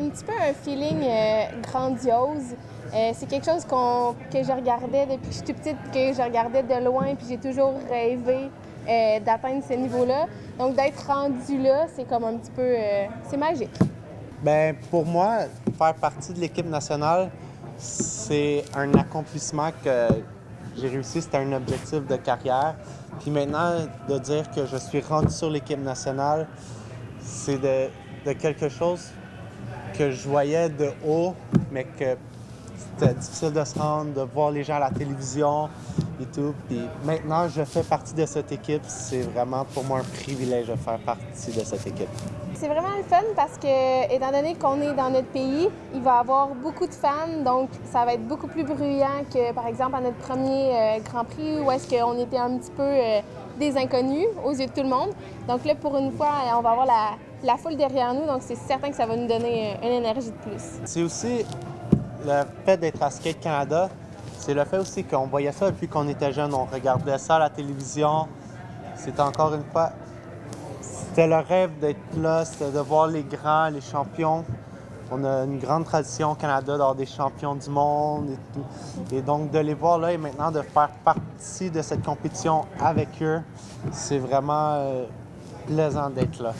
un petit peu un feeling grandiose. C'est quelque chose que je regardais depuis que je suis toute petite, que je regardais de loin, puis j'ai toujours rêvé d'atteindre ce niveau-là. Donc d'être rendu là, c'est comme un petit peu... c'est magique. Ben, pour moi, faire partie de l'équipe nationale, c'est un accomplissement que j'ai réussi, c'était un objectif de carrière. Puis maintenant, de dire que je suis rendu sur l'équipe nationale, c'est de quelque chose que je voyais de haut, mais que c'était difficile de se rendre, de voir les gens à la télévision et tout. Puis maintenant, je fais partie de cette équipe. C'est vraiment pour moi un privilège de faire partie de cette équipe. C'est vraiment le fun parce que, étant donné qu'on est dans notre pays, il va y avoir beaucoup de fans, donc ça va être beaucoup plus bruyant que, par exemple, à notre premier Grand Prix où est-ce qu'on était un petit peu des inconnus aux yeux de tout le monde. Donc là, pour une fois, on va avoir la foule derrière nous, donc c'est certain que ça va nous donner une énergie de plus. C'est aussi le fait d'être à Skate Canada, c'est le fait aussi qu'on voyait ça depuis qu'on était jeune. On regardait ça à la télévision. C'était encore une fois, c'était le rêve d'être là, c'était de voir les grands, les champions. On a une grande tradition au Canada d'avoir des champions du monde et tout. Et donc de les voir là et maintenant de faire partie de cette compétition avec eux, c'est vraiment plaisant d'être là.